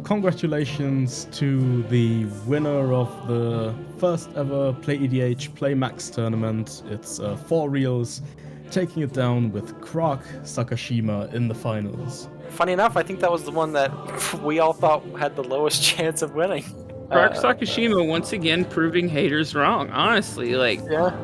Congratulations to the winner of the first ever Play EDH Play Max tournament. It's 4 reels, taking it down with Krark Sakashima in the finals. Funny enough, I think that was the one that we all thought had the lowest chance of winning. Krark Sakashima once again proving haters wrong, honestly, Yeah.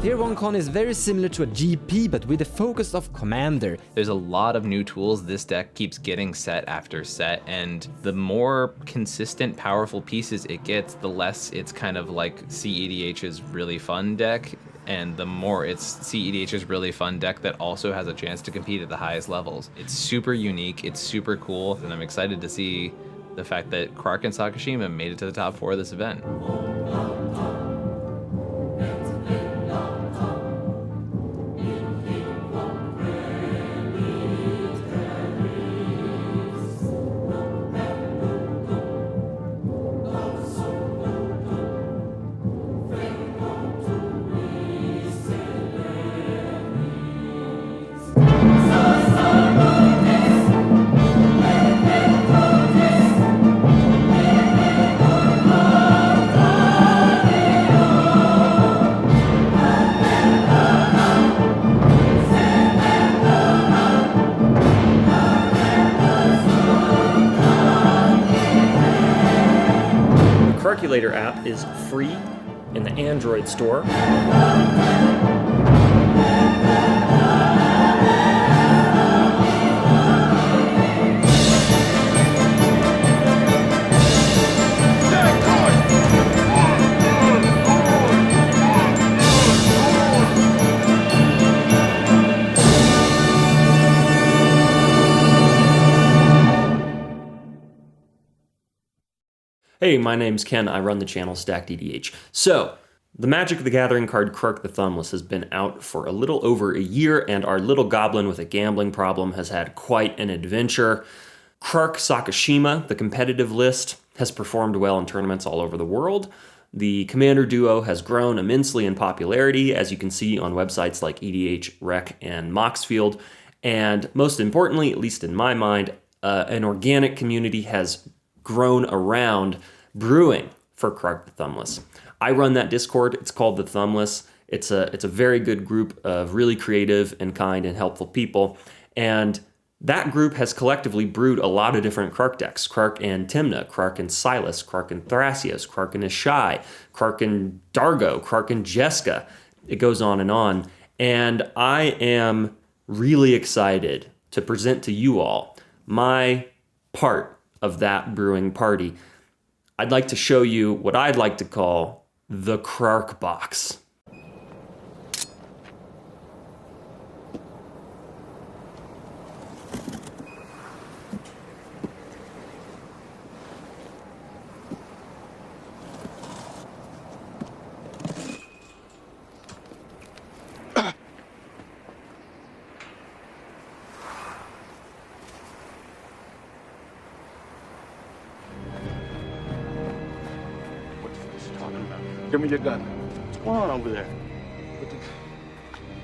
Tier 1 Con is very similar to a GP, but with a focus of Commander. There's a lot of new tools. This deck keeps getting set after set, and the more consistent, powerful pieces it gets, the less it's kind of like cEDH's really fun deck, and the more it's cEDH's really fun deck that also has a chance to compete at the highest levels. It's super unique, it's super cool, and I'm excited to see the fact that Krark and Sakashima made it to the top 4 of this event. Calculator app is free in the Android store. Hey, my name's Ken. I run the channel Stacked EDH. So, the Magic the Gathering card Krark the Thumbless has been out for a little over a year, and our little goblin with a gambling problem has had quite an adventure. Krark Sakashima, the competitive list, has performed well in tournaments all over the world. The Commander duo has grown immensely in popularity, as you can see on websites like EDH, Rec, and Moxfield. And most importantly, at least in my mind, an organic community has grown around brewing for Krark the Thumbless. I run that Discord. It's called the Thumbless. It's a very good group of really creative and kind and helpful people. And that group has collectively brewed a lot of different Krark decks. Krark and Tymna, Krark and Silas, Krark and Thrasios, Krark and Ishai, Krark and Dargo, Krark and Jessica. It goes on. And I am really excited to present to you all my part of that brewing party. I'd like to show you what I'd like to call the Krark Box. Give me your gun. What's going on over there?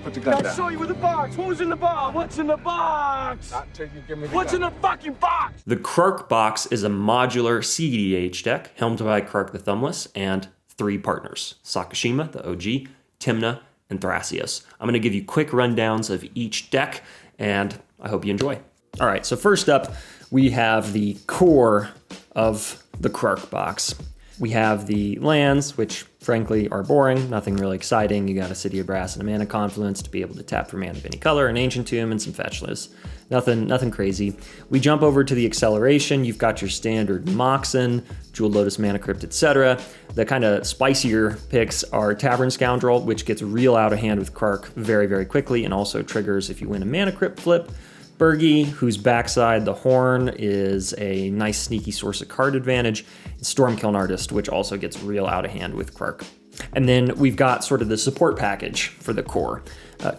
Put the gun down. I'll show you with the box. Who's in the box? What's in the box? Not till you give me the What's gun. in the fucking box? The Krark Box is a modular cEDH deck helmed by Krark the Thumbless and 3 partners, Sakashima, the OG, Tymna, and Thrasios. I'm going to give you quick rundowns of each deck, and I hope you enjoy. All right, so first up, we have the core of the Krark Box. We have the lands, which frankly are boring, nothing really exciting. You got a City of Brass and a Mana Confluence to be able to tap for mana of any color, an Ancient Tomb, and some fetchless. Nothing crazy. We jump over to the acceleration. You've got your standard Moxen, Jeweled Lotus, Mana Crypt, etc. The kind of spicier picks are Tavern Scoundrel, which gets real out of hand with Krark very, very quickly, and also triggers if you win a Mana Crypt flip. Bergie, whose backside the horn is a nice sneaky source of card advantage. Stormkiln Artist, which also gets real out of hand with Krark. And then we've got sort of the support package for the core.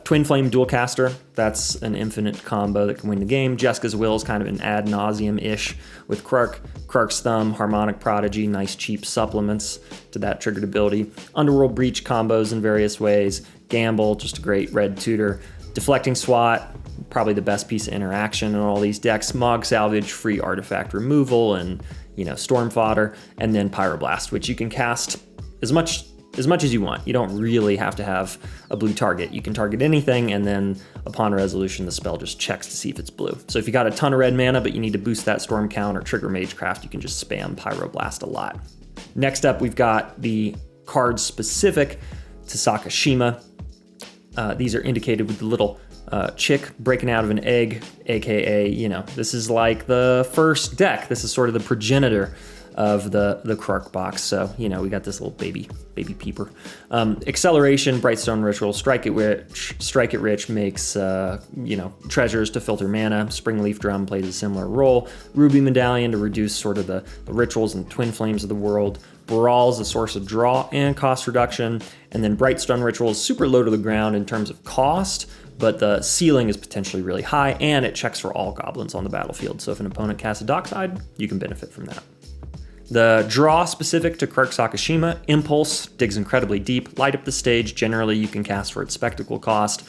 Twin Flame Dualcaster, that's an infinite combo that can win the game. Jessica's Will is kind of an ad nauseum-ish with Krark. Krark's Thumb, Harmonic Prodigy, nice cheap supplements to that triggered ability. Underworld Breach combos in various ways. Gamble, just a great red tutor. Deflecting Swat, probably the best piece of interaction in all these decks. Mog Salvage, free artifact removal, and Storm Fodder, and then Pyroblast, which you can cast as much as you want. You don't really have to have a blue target. You can target anything, and then upon resolution, the spell just checks to see if it's blue. So if you got a ton of red mana, but you need to boost that storm count or trigger Magecraft, you can just spam Pyroblast a lot. Next up, we've got the cards specific to Sakashima. These are indicated with the little chick breaking out of an egg, aka, this is like the first deck. This is sort of the progenitor of the Krark Box. So, we got this little baby peeper. Acceleration, Brightstone Ritual, Strike It Rich makes, treasures to filter mana. Springleaf Drum plays a similar role. Ruby Medallion to reduce sort of the rituals and twin flames of the world. Brawl is a source of draw and cost reduction. And then Brightstone Ritual is super low to the ground in terms of cost, but the ceiling is potentially really high, and it checks for all goblins on the battlefield. So if an opponent casts a Dockside, you can benefit from that. The draw specific to Krark Sakashima, Impulse, digs incredibly deep, light up the stage, generally you can cast for its spectacle cost.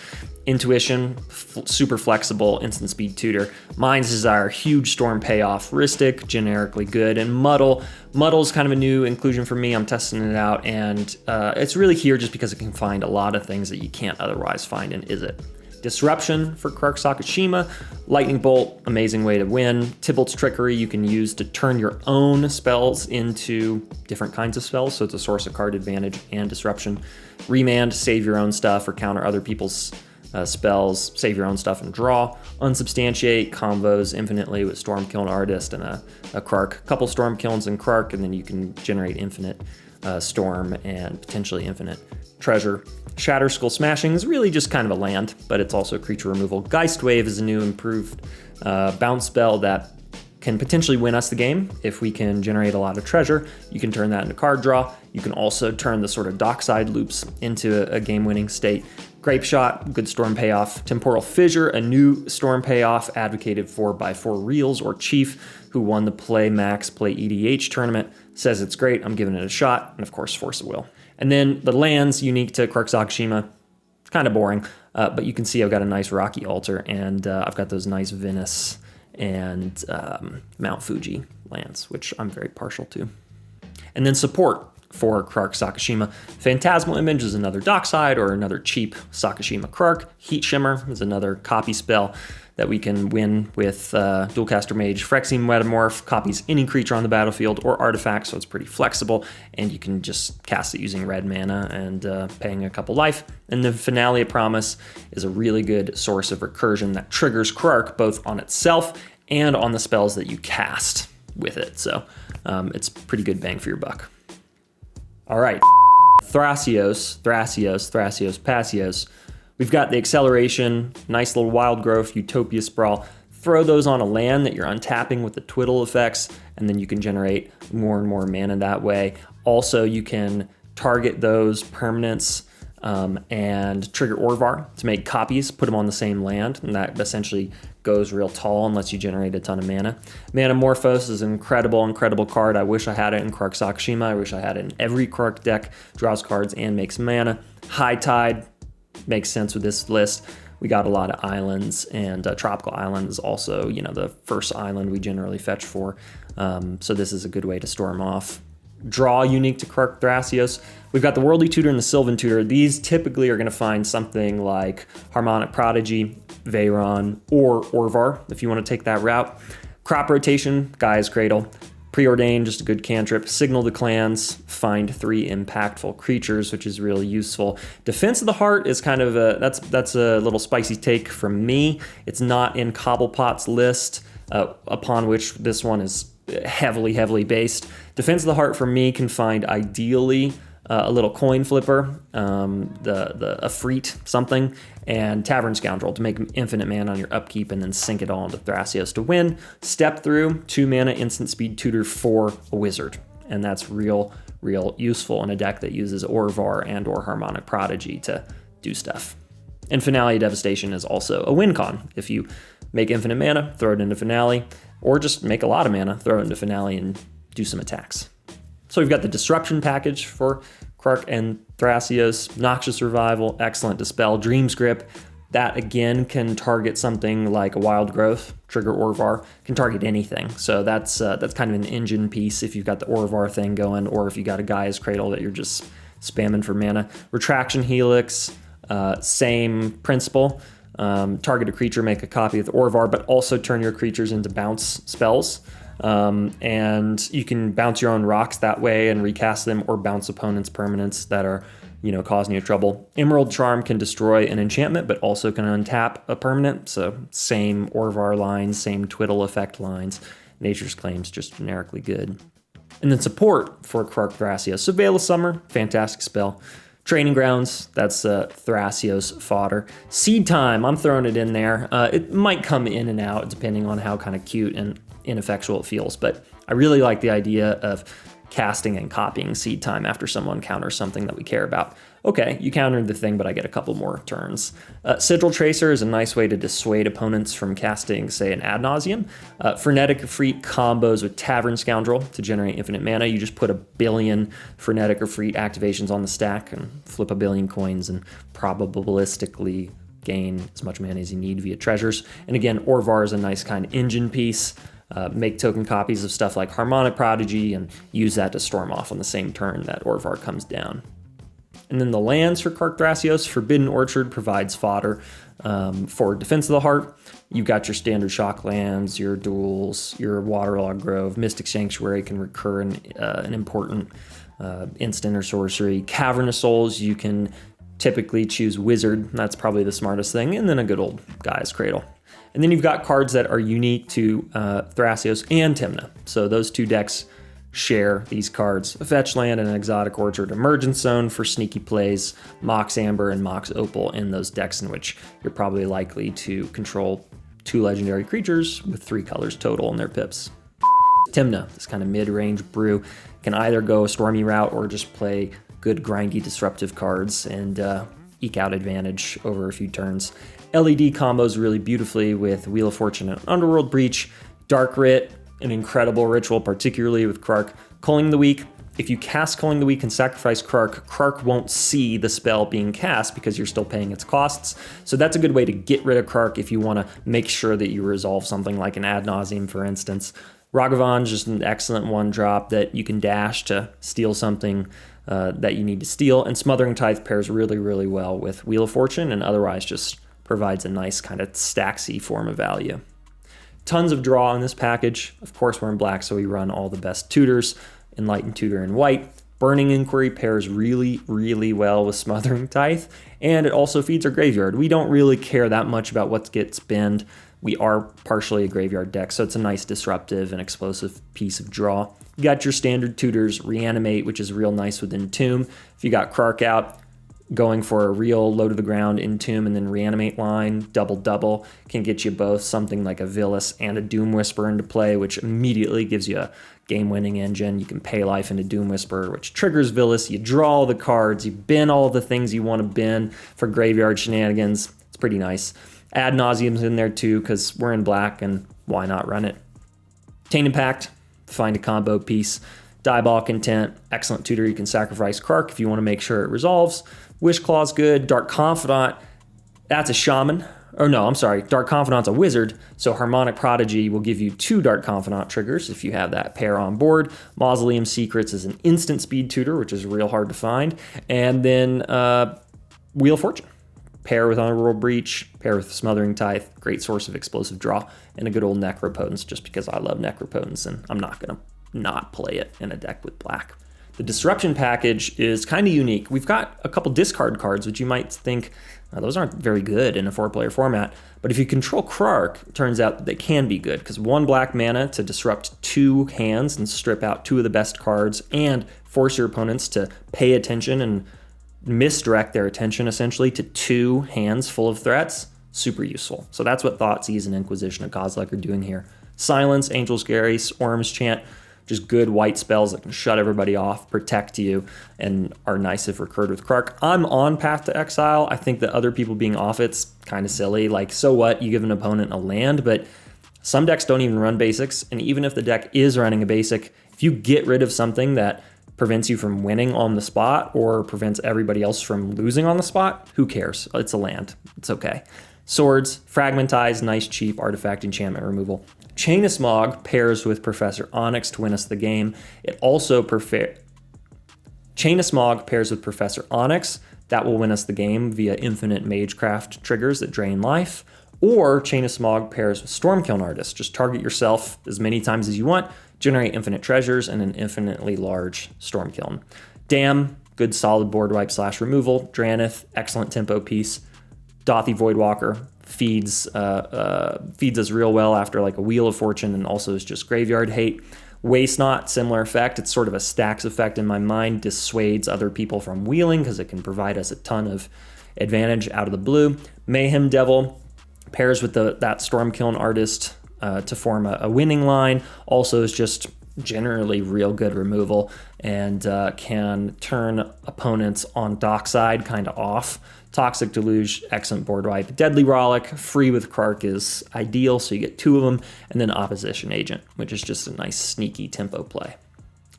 Intuition, super flexible, instant speed tutor. Mind's Desire, huge storm payoff, Ristic, generically good, and Muddle's kind of a new inclusion for me. I'm testing it out, and it's really here just because it can find a lot of things that you can't otherwise find in Izzet. Disruption for Krark Sakashima, Lightning Bolt, amazing way to win. Tybalt's Trickery you can use to turn your own spells into different kinds of spells, so it's a source of card advantage and disruption. Remand, save your own stuff or counter other people's spells, save your own stuff and draw. Unsubstantiate, combos infinitely with Stormkiln Artist and a Krark. Couple Stormkilns and Krark, and then you can generate infinite Storm and potentially infinite treasure. Shatter Skull Smashing is really just kind of a land, but it's also creature removal. Geist Wave is a new improved bounce spell that can potentially win us the game if we can generate a lot of treasure. You can turn that into card draw. You can also turn the sort of dockside loops into a game-winning state. Grape Shot, good storm payoff. Temporal Fissure, a new storm payoff advocated for by 4Reals or Chief, who won the Play Max Play EDH tournament. Says it's great, I'm giving it a shot, and of course Force of Will. And then the lands unique to Krark Sakashima, it's kind of boring, but you can see I've got a nice Rocky Altar, and I've got those nice Venice and Mount Fuji lands, which I'm very partial to. And then support for Krark Sakashima. Phantasmal Image is another dockside or another cheap Sakashima Krark. Heat Shimmer is another copy spell that we can win with Dualcaster Mage. Phyrexian Metamorph copies any creature on the battlefield or artifact, so it's pretty flexible, and you can just cast it using red mana and paying a couple life. And the Finale of Promise is a really good source of recursion that triggers Krark both on itself and on the spells that you cast with it. So it's pretty good bang for your buck. All right, Thrasios, Pasios. We've got the Acceleration, nice little Wild Growth, Utopia Sprawl. Throw those on a land that you're untapping with the twiddle effects, and then you can generate more and more mana that way. Also, you can target those permanents and trigger Orvar to make copies, put them on the same land, and that essentially goes real tall unless you generate a ton of mana. Manamorphose is an incredible card. I wish I had it in Krark Sakashima. I wish I had it in every Krark deck. Draws cards and makes mana. High Tide makes sense with this list. We got a lot of islands, and Tropical Island is also, the first island we generally fetch for. So this is a good way to storm off. Draw unique to Krark Thrasios. We've got the Worldly Tutor and the Sylvan Tutor. These typically are going to find something like Harmonic Prodigy, Veyron, or Orvar, if you want to take that route. Crop Rotation, Gaia's Cradle. Preordain, just a good cantrip. Signal to Clans, find 3 impactful creatures, which is really useful. Defense of the Heart is kind of that's a little spicy take from me. It's not in Cobblepot's list, upon which this one is heavily based. Defense of the Heart for me can find ideally a little coin flipper, the Afreet something, and Tavern Scoundrel to make infinite mana on your upkeep and then sink it all into Thrasios to win. Step Through, 2 mana instant speed tutor for a wizard, and that's real useful in a deck that uses Orvar and or Harmonic Prodigy to do stuff. And Finale Devastation is also a win con. If you make infinite mana, throw it into Finale, or just make a lot of mana, throw it into Finale and do some attacks. So we've got the Disruption package for Krark and Thrasios, Noxious Revival, excellent Dispel, Dream's Grip, That again can target something like a Wild Growth, trigger Orvar, can target anything. So that's kind of an engine piece if you've got the Orvar thing going, or if you got a Gaia's Cradle that you're just spamming for mana. Retraction Helix, same principle. Target a creature, make a copy of the Orvar, but also turn your creatures into bounce spells. And you can bounce your own rocks that way and recast them, or bounce opponents' permanents that are, causing you trouble. Emerald Charm can destroy an enchantment, but also can untap a permanent. So same Orvar lines, same Twiddle effect lines. Nature's Claim's just generically good. And then support for Krark Thrasios. So Veil of Summer, fantastic spell. Training Grounds, that's Thrasios fodder. Seed Time, I'm throwing it in there. It might come in and out depending on how kind of cute and ineffectual it feels, but I really like the idea of casting and copying Seed Time after someone counters something that we care about. Okay, you countered the thing, but I get a couple more turns. Sigil Tracer is a nice way to dissuade opponents from casting, say, an Ad Nauseam. Frenetic Freak combos with Tavern Scoundrel to generate infinite mana. You just put 1 billion Frenetic or Freak activations on the stack and flip 1 billion coins and probabilistically gain as much mana as you need via treasures. And again, Orvar is a nice kind of engine piece. Make token copies of stuff like Harmonic Prodigy and use that to storm off on the same turn that Orvar comes down. And then the lands for Krark Thrasios, Forbidden Orchard provides fodder for Defense of the Heart. You've got your standard shock lands, your duels, your Waterlogged Grove. Mystic Sanctuary can recur an important instant or sorcery. Cavernous Souls, you can typically choose Wizard. That's probably the smartest thing. And then a good old Gaia's Cradle. And then you've got cards that are unique to Thrasios and Tymna. So those two decks share these cards. A Fetch Land and an Exotic Orchard. Emergence Zone for sneaky plays. Mox Amber and Mox Opal in those decks in which you're probably likely to control 2 legendary creatures with 3 colors total in their pips. Tymna, this kind of mid-range brew, can either go a Stormy route or just play good grindy disruptive cards and eke out advantage over a few turns. LED combos really beautifully with Wheel of Fortune and Underworld Breach. Dark Writ, an incredible ritual, particularly with Krark. Culling the Weak, if you cast Culling the Weak and sacrifice Krark, Krark won't see the spell being cast because you're still paying its costs. So that's a good way to get rid of Krark if you want to make sure that you resolve something like an Ad Nauseam, for instance. Ragavan's just an excellent 1-drop that you can dash to steal something that you need to steal. And Smothering Tithe pairs really, really well with Wheel of Fortune and otherwise just provides a nice kind of stacksy form of value. Tons of draw in this package. Of course, we're in black, so we run all the best tutors. Enlightened Tutor in white. Burning Inquiry pairs really, really well with Smothering Tithe, and it also feeds our graveyard. We don't really care that much about what gets binned. We are partially a graveyard deck, so it's a nice disruptive and explosive piece of draw. You got your standard tutors, Reanimate, which is real nice with Entomb. If you got Krark out, going for a real low to the ground Entomb and then Reanimate line, double can get you both something like a Villas and a Doom Whisper into play, which immediately gives you a game-winning engine. You can pay life into Doom Whisper, which triggers Villas. You draw all the cards, you bin all the things you want to bin for graveyard shenanigans. It's pretty nice. Ad Nauseam's in there too, because we're in black and why not run it? Tainted Pact, find a combo piece. Diabolic Intent, excellent tutor. You can sacrifice Krark if you want to make sure it resolves. Wish Claw's good. Dark Confidant, that's a shaman. Or no, I'm sorry, Dark Confidant's a wizard, so Harmonic Prodigy will give you 2 Dark Confidant triggers if you have that pair on board. Mausoleum Secrets is an instant speed tutor, which is real hard to find. And then Wheel of Fortune. Pair with Underworld Breach, pair with Smothering Tithe, great source of explosive draw, and a good old Necropotence, just because I love Necropotence, and I'm not going to not play it in a deck with black. The Disruption package is kind of unique. We've got a couple discard cards, which you might think, those aren't very good in a 4-player format. But if you control Krark, it turns out that they can be good, because 1 black mana to disrupt 2 hands and strip out 2 of the best cards, and force your opponents to pay attention and misdirect their attention, essentially, to 2 hands full of threats, super useful. So that's what Thoughtseize and Inquisition of Kozilek are doing here. Silence, Angel's Garrus, Orm's Chant, just good white spells that can shut everybody off, protect you, and are nice if recurred with Krark. I'm on Path to Exile. I think that other people being off it's kind of silly. Like, so what? You give an opponent a land, but some decks don't even run basics, and even if the deck is running a basic, if you get rid of something that prevents you from winning on the spot or prevents everybody else from losing on the spot, who cares? It's a land. It's okay. Swords, Fragmentize, nice cheap artifact enchantment removal. Chain of Smog pairs with Professor Onyx to win us the game. It also Chain of Smog pairs with Professor Onyx. That will win us the game via infinite Magecraft triggers that drain life. Or Chain of Smog pairs with Stormkiln Artist. Just target yourself as many times as you want, generate infinite treasures and an infinitely large Stormkiln. Dam, good solid board wipe / removal. Dranith, excellent tempo piece. Dothy Voidwalker feeds us real well after like a Wheel of Fortune and also is just graveyard hate. Waste Not, similar effect. It's sort of a stacks effect in my mind, dissuades other people from wheeling because it can provide us a ton of advantage out of the blue. Mayhem Devil pairs with that Stormkiln Artist to form a winning line. Also is just generally real good removal and can turn opponents on dockside kind of off. Toxic Deluge, excellent board wipe. Deadly Rollick, free with Krark is ideal, so you get 2 of them. And then Opposition Agent, which is just a nice sneaky tempo play.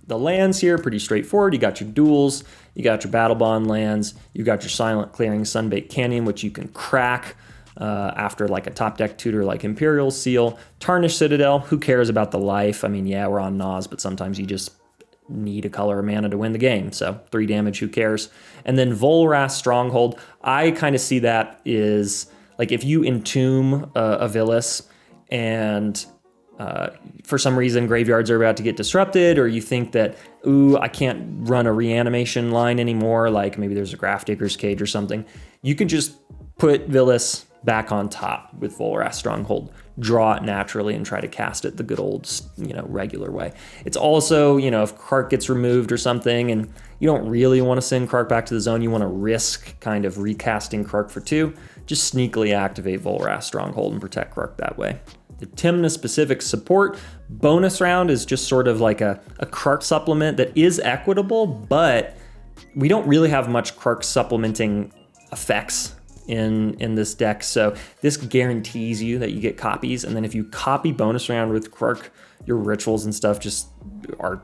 The lands here, pretty straightforward. You got your duels, you got your Battle Bond lands, you got your Silent Clearing Sunbaked Canyon, which you can crack after like a top deck tutor like Imperial Seal. Tarnished Citadel, who cares about the life? I mean, yeah, we're on Nas, but sometimes you just need a color of mana to win the game. So 3 damage, who cares? And then Volrath Stronghold, I kind of see that is like if you entomb a Villas and for some reason graveyards are about to get disrupted, or you think that, ooh, I can't run a reanimation line anymore, like maybe there's a Grafdigger's Cage or something, you can just put Villas back on top with Volrath Stronghold, draw it naturally and try to cast it the good old, regular way. It's also, if Krark gets removed or something and you don't really want to send Krark back to the zone, you want to risk kind of recasting Krark for 2, just sneakily activate Volrath Stronghold and protect Krark that way. The Tymna specific support bonus round is just sort of like a Krark supplement that is equitable, but we don't really have much Krark supplementing effects in this deck, so this guarantees you that you get copies, and then if you copy bonus round with Krark, your rituals and stuff just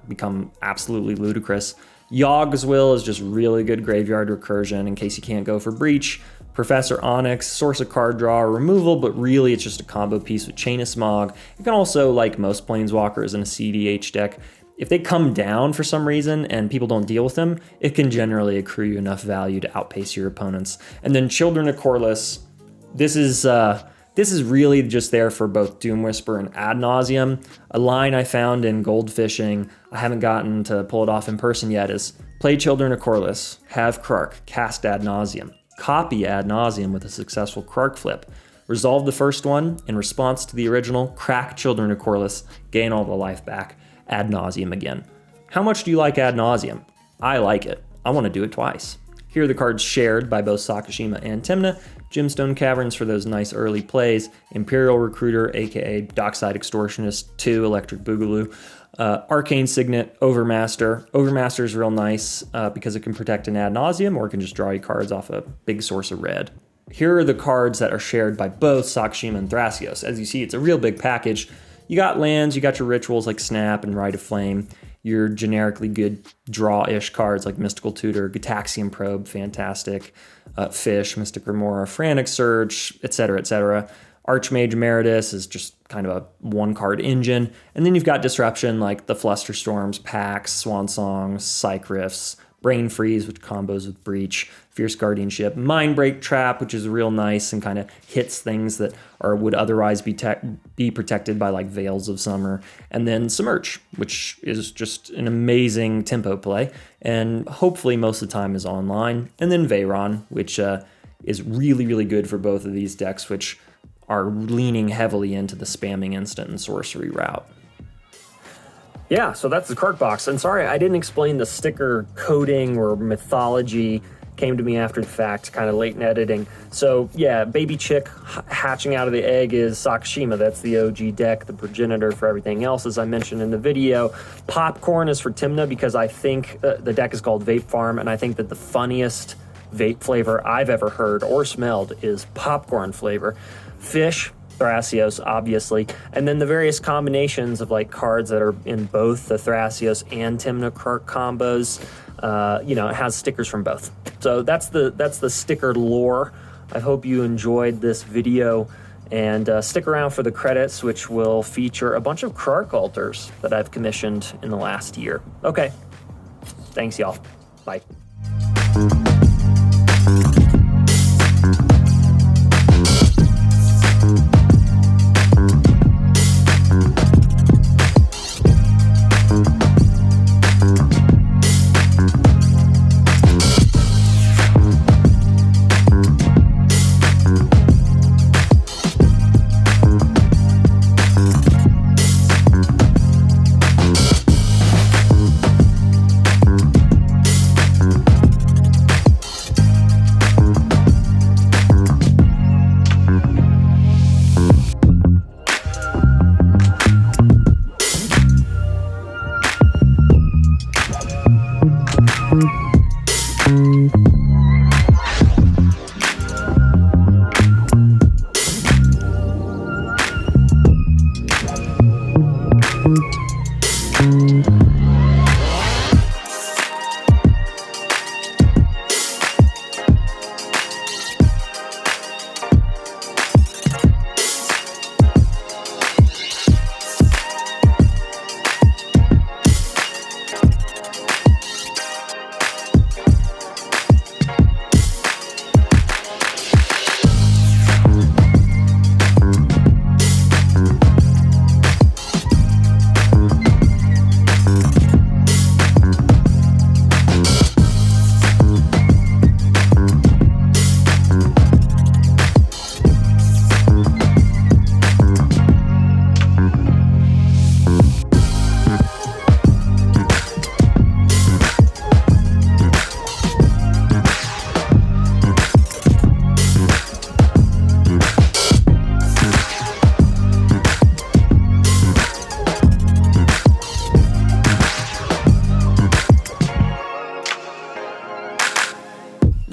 become absolutely ludicrous. Yogg's Will is just really good graveyard recursion in case you can't go for Breach. Professor Onyx, source of card draw or removal, but really it's just a combo piece with Chain of Smog. You can also, like most Planeswalkers in a cEDH deck, if they come down for some reason and people don't deal with them, it can generally accrue you enough value to outpace your opponents. And then Children of Corliss, this is really just there for both Doom Whisper and Ad Nauseam. A line I found in Goldfishing, I haven't gotten to pull it off in person yet, is play Children of Corliss, have Krark, cast Ad Nauseam, copy Ad Nauseam with a successful Krark flip, resolve the first one, in response to the original, crack Children of Corliss, gain all the life back, Ad Nauseam again. How much do you like Ad Nauseam? I like it. I want to do it twice. Here are the cards shared by both Sakashima and Tymna. Gemstone Caverns for those nice early plays. Imperial Recruiter, aka Dockside Extortionist 2, Electric Boogaloo. Arcane Signet, Overmaster. Overmaster is real nice because it can protect an Ad Nauseam, or it can just draw you cards off a big source of red. Here are the cards that are shared by both Sakashima and Thrasios. As you see, it's a real big package. You got lands, you got your rituals like Snap and Rite of Flame, your generically good draw-ish cards like Mystical Tutor, Gitaxian Probe, fantastic, Fish, Mystic Remora, Frantic Surge, etc., etc. Archmage Emeritus is just kind of a one-card engine. And then you've got Disruption like the Flusterstorms, Pax, Swan Songs, Cycrifts, Brain Freeze, which combos with Breach, Fierce Guardianship, Mindbreak Trap, which is real nice and kind of hits things that would otherwise be protected by like Veils of Summer, and then Submerge, which is just an amazing tempo play, and hopefully most of the time is online, and then Veyron, which is really, really good for both of these decks, which are leaning heavily into the spamming instant and sorcery route. Yeah, so that's the Krark Box. And sorry, I didn't explain the sticker coding or mythology. Came to me after the fact, kind of late in editing. So yeah, baby chick hatching out of the egg is Sakashima. That's the OG deck, the progenitor for everything else, as I mentioned in the video. Popcorn is for Tymna because I think the deck is called Vape Farm, and I think that the funniest vape flavor I've ever heard or smelled is popcorn flavor. Fish, Thrasios, obviously, and then the various combinations of like cards that are in both the Thrasios and Tymna Krark combos. You know, it has stickers from both. So that's the sticker lore. I hope you enjoyed this video, and stick around for the credits, which will feature a bunch of Krark altars that I've commissioned in the last year. Okay, thanks y'all. Bye.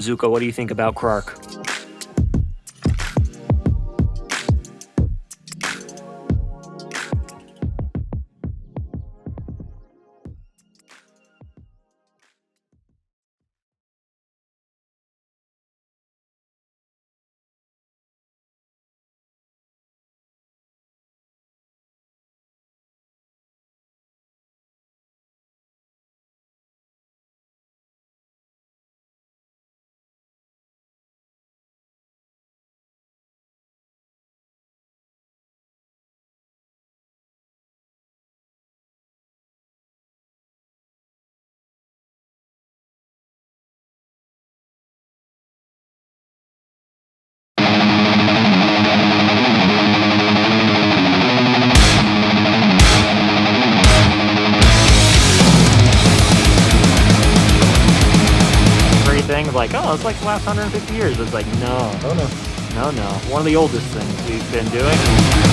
Zucca, what do you think about Krark? Thing of like, oh, it's like the last 150 years. It's like, no. One of the oldest things we've been doing.